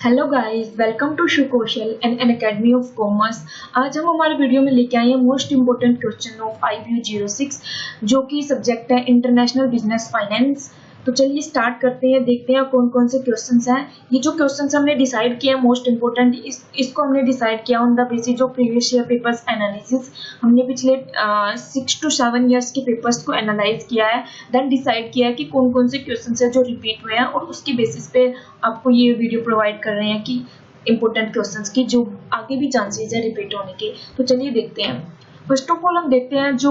Hello guys, welcome to Shiv Kaushal and an academy of commerce. आज हम हमारे वीडियो में लेके आए हैं most important question of IBU06 जो कि सब्जेक्ट है इंटरनेशनल बिजनेस फाइनेंस। तो चलिए स्टार्ट करते हैं, देखते हैं कौन कौन से क्वेश्चंस हैं। ये जो क्वेश्चंस हमने डिसाइड किया है मोस्ट इंपोर्टेंट, इसको हमने डिसाइड किया on the basis of previous year papers analysis. हमने पिछले 6 to 7 ईयर्स के पेपर्स को एनालाइज किया है, देन डिसाइड किया है कि कौन कौन से क्वेश्चंस है जो रिपीट हुए हैं, और उसके बेसिस पे आपको ये वीडियो प्रोवाइड कर रहे हैं कि इंपॉर्टेंट क्वेश्चंस की जो आगे भी चांसेस है रिपीट होने के। तो चलिए देखते हैं। फर्स्ट ऑफ ऑल हम देखते हैं जो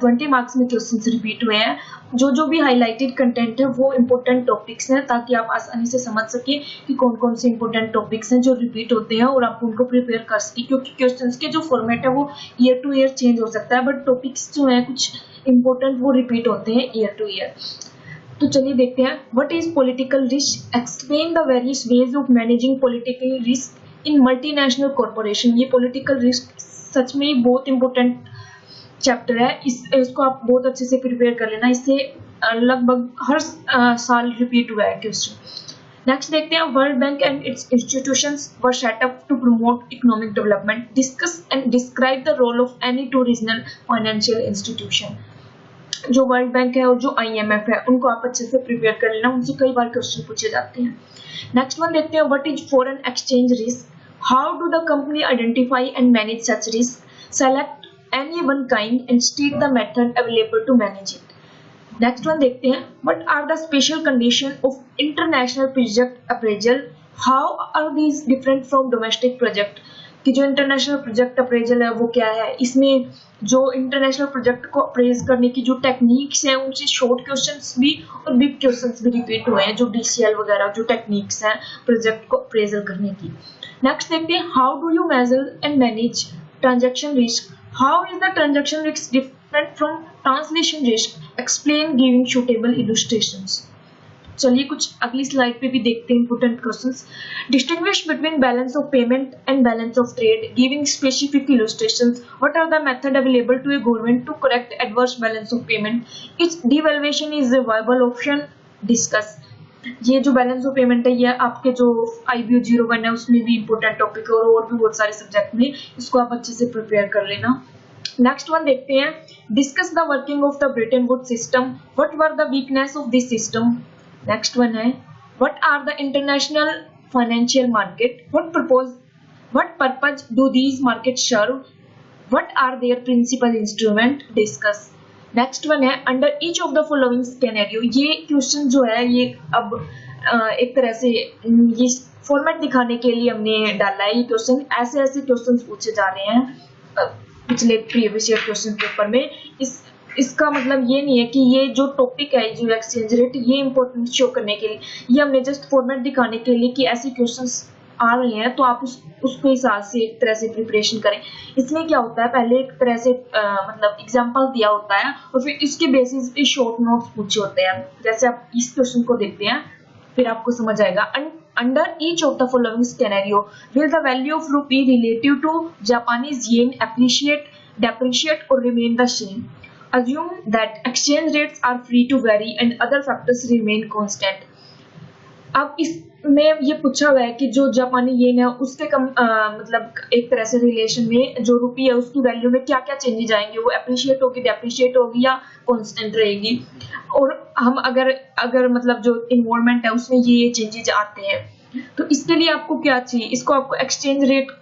20 मार्क्स में क्वेश्चंस रिपीट हुए हैं। जो भी हाईलाइटेड कंटेंट है वो इंपॉर्टेंट टॉपिक्स हैं, ताकि आप आसानी से समझ सके कि कौन कौन से इंपॉर्टेंट टॉपिक्स हैं जो रिपीट होते हैं और आप उनको प्रिपेयर कर सके, क्योंकि क्वेश्चंस के जो फॉर्मेट है वो ईयर टू ईयर चेंज हो सकता है, बट टॉपिक्स जो है कुछ इंपॉर्टेंट वो रिपीट होते हैं ईयर टू ईयर। तो चलिए देखते हैं। What is political risk, explain the various ways of managing political risk in multinational corporation. ये पॉलिटिकल रिस्क सच में ही बहुत इंपॉर्टेंट चैप्टर है, इसको आप बहुत अच्छे से प्रिपेयर कर लेना। इससे लगभग हर साल रिपीट हुआ है क्वेश्चन। नेक्स्ट देखते हैं। World bank and its institutions were set up to promote economic development. Discuss and describe the role of any two regional financial institution. जो वर्ल्ड बैंक है और जो IMF है उनको आप अच्छे से प्रिपेयर कर लेना, उनसे कई बार क्वेश्चन पूछे जाते हैं। नेक्स्ट वन देखते हैं। What is foreign exchange risk, how do the company identify and manage such risk, select any one kind and state the method available to manage it. Next one देखते हैं। What are the special condition of international project appraisal, how are these different from domestic project. कि जो international project appraisal है वो क्या है, इसमें जो इंटरनेशनल प्रोजेक्ट को अप्रेज करने की जो टेक्निक्स हैं उनसे शॉर्ट क्वेश्चंस भी और बिग क्वेश्चंस भी रिपीट हुए हैं, जो DCL वगैरह जो टेक्निक्स हैं प्रोजेक्ट को अप्रेजल करने की। नेक्स्ट देखते हैं। How do you measure and manage transaction risk, how is the transaction risk different from translation risk, explain giving suitable illustrations. चलिए कुछ अगली स्लाइड पे भी देखते हैं important questions. Distinguish between balance of payment and balance of trade, giving specific illustrations. What are the method available to a government to correct adverse balance of payment, it's devaluation is a viable option, discuss. ये जो balance of payment है ये आपके जो IBU01 है उसमें भी important topic है, और भी बहुत सारे सब्जेक्ट में, इसको आप अच्छे से प्रिपेयर कर लेना। नेक्स्ट वन देखते हैं। Discuss the working of the Bretton Woods system, what were the weakness of this system. Next one है। What are the international financial market, what purpose do these market serve, what are their principal instrument, discuss. Next one है। Under each of the following scenario. ये question जो है ये अब एक तरह से ये फॉर्मेट दिखाने के लिए हमने डाला है। ये क्वेश्चन ऐसे क्वेश्चन पूछे जा रहे हैं पिछले प्रीवियस ईयर क्वेश्चन पेपर में। इसका मतलब ये नहीं है कि ये जो टॉपिक है जो एक्सचेंज रेट ये इंपॉर्टेंट शो करने के लिए, ये हमने जस्ट फॉर्मेट दिखाने के लिए कि ऐसे क्वेश्चंस आ रहे हैं तो आप उसके हिसाब से एक तरह से प्रिपरेशन करें। इसमें क्या होता है, पहले एक तरह से मतलब एग्जांपल दिया होता है और फिर इसके बेसिस पे शॉर्ट नोट्स पूछे होते हैं। जैसे आप इस क्वेश्चन को देखते हैं फिर आपको समझ आएगा। Under each of the following scenario will the value of rupee relative to Japanese yen appreciate, depreciate और remain the same. Assume that exchange rates are free to vary and other factors remain constant. अब इसमें ये पूछा हुआ है कि जो जापानी येन है उसके मतलब एक तरह से रिलेशन में जो रुपी है उसकी वैल्यू में क्या क्या चेंजेस आएंगे, वो एप्रिशिएट होगी, डेप्रिशिएट होगी या कांस्टेंट रहेगी। और हम अगर मतलब जो इन्वॉल्वमेंट है उसमें ये चेंजेस आते हैं तो इसके लिए आपको क्या चाहिए, इसको आपको एक्सचेंज रेट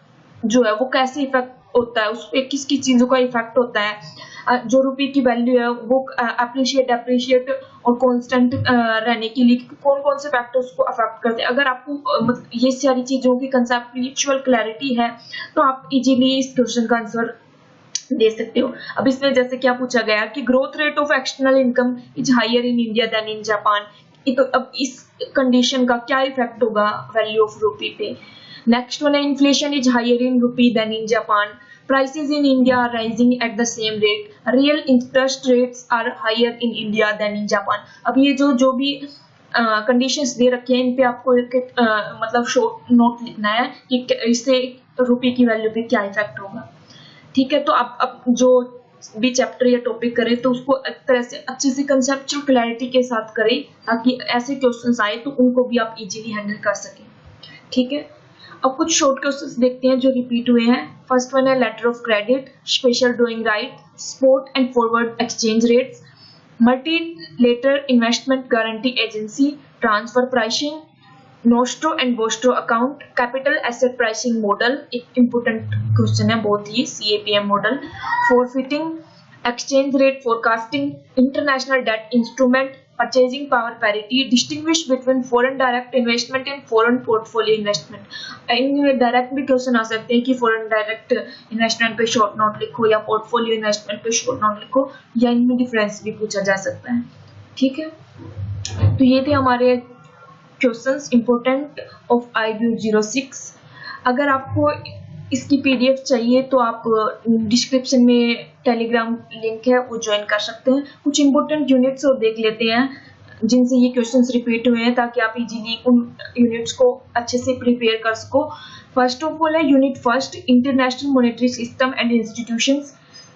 जो है वो कैसे इफेक्ट होता है, उस पर किस किस चीजों का इफेक्ट होता है, जो रुपये की वैल्यू है वो अप्रिशिएट, एप्रिशिएट और कांस्टेंट रहने के लिए कौन कौन से फैक्टर्स को अफेक्ट करते हैं। अगर आपको ये सारी चीजों की कंसेप्चुअल क्लैरिटी है तो आप इजीली इस क्वेश्चन का आंसर दे सकते हो। अब इसमें जैसे क्या पूछा गया कि growth rate of external income is higher in India than in Japan, तो अब इस कंडीशन का क्या इफेक्ट होगा वैल्यू ऑफ रुपी पे। नेक्स्ट वन है। Inflation is higher in rupee than in Japan, prices in India are rising at the same rate, real interest rates are higher in India than in Japan। अब ये जो भी conditions दे रखे हैं इन पे आपको मतलब शॉर्ट नोट लिखना है कि इससे रुपये की वैल्यू पे क्या इफेक्ट होगा। ठीक है, तो आप अब जो भी चैप्टर या टॉपिक करें तो उसको एक तरह से अच्छे से कंसेप्चुअल क्लैरिटी के साथ करें ताकि ऐसे क्वेश्चंस आए तो उनको भी आप इजीली हैंडल कर सकें। ठीक है, अब कुछ शॉर्ट क्वेश्चंस देखते हैं जो रिपीट हुए हैं। फर्स्ट वन है letter of credit, special drawing right, spot and forward exchange rates, multilateral investment guarantee agency, transfer pricing, nostro and vostro account, capital asset pricing model, एक इम्पोर्टेंट क्वेश्चन है बहुत ही, CAPM model, forfaiting, exchange rate forecasting, international debt instrument, purchasing power parity, distinguish between foreign direct investment and foreign portfolio investment. इनमें direct भी question आ सकते हैं कि फॉरेन डायरेक्ट इन्वेस्टमेंट पे शॉर्ट नोट लिखो या पोर्टफोलियो इन्वेस्टमेंट पे शॉर्ट नोट लिखो, या इनमें डिफरेंस भी पूछा जा सकता है। ठीक है, तो ये थे हमारे क्वेश्चंस इंपॉर्टेंट ऑफ IBU 06। अगर आपको इसकी PDF चाहिए तो आप डिस्क्रिप्शन में टेलीग्राम लिंक है वो ज्वाइन कर सकते हैं। कुछ इंपॉर्टेंट यूनिट्स और देख लेते हैं जिनसे ये क्वेश्चंस रिपीट हुए हैं, ताकि आप इजीली उन यूनिट्स को अच्छे से प्रिपेयर कर सको। फर्स्ट ऑफ ऑल है unit first, international monetary system and institutions.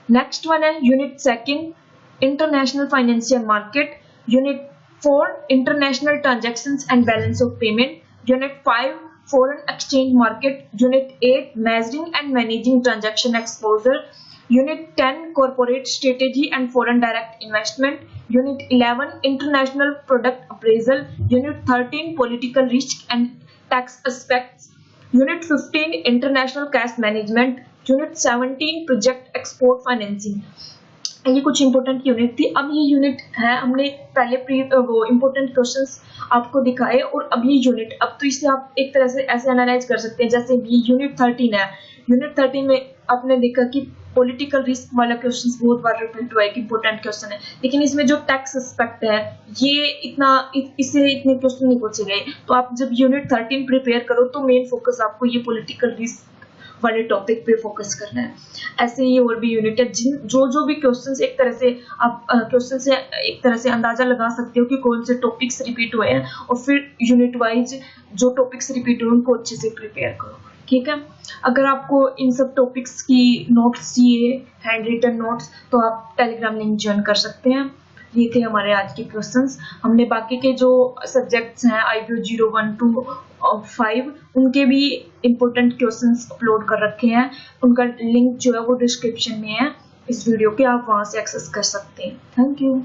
Next one है unit second, international financial market. Unit 4, international transactions and balance of payment. Unit 5, foreign exchange market. Unit 8, measuring and managing transaction exposure. Unit 10, corporate strategy and foreign direct investment. Unit 11, international product appraisal. Unit 13, political risk and tax aspects. Unit 15, international cash management. Unit 17, project export financing. ये कुछ important unit थी। अब ये unit है, हमने पहले वो important questions आपको दिखाए, और अब ये यूनिट, अब तो इसे आप एक तरह से ऐसे एनालाइज कर सकते हैं जैसे ये यूनिट 13 है। यूनिट 13 में आपने देखा कि पॉलिटिकल रिस्क वाला क्वेश्चंस बहुत बार रिपीट हुआ है कि इंपॉर्टेंट क्वेश्चन है, लेकिन इसमें जो टैक्स एस्पेक्ट है ये इससे इतने क्वेश्चन नहीं पूछे गए। तो आप जब यूनिट 13 प्रिपेयर करो तो मेन फोकस आपको ये पॉलिटिकल रिस्क वाले टॉपिक पे फोकस करना है। ऐसे ही और भी यूनिट है जो भी क्वेश्चंस, एक तरह से आप क्वेश्चन से एक तरह से अंदाजा लगा सकते हो कि कौन से टॉपिक्स रिपीट हुए हैं, और फिर यूनिट वाइज जो टॉपिक्स रिपीट हुए उनको अच्छे से प्रिपेयर करो। ठीक है, अगर आपको इन सब टॉपिक्स की नोट्स चाहिए, हैंड रिटन नोट्स, तो आप टेलीग्राम लिंक ज्वाइन कर सकते हैं। ये थे हमारे आज के क्वेश्चंस। हमने बाकी के जो सब्जेक्ट्स हैं IBU 01 to 5 उनके भी इंपॉर्टेंट क्वेश्चंस अपलोड कर रखे हैं, उनका लिंक जो है वो डिस्क्रिप्शन में है इस वीडियो के, आप वहां से एक्सेस कर सकते हैं। Thank you.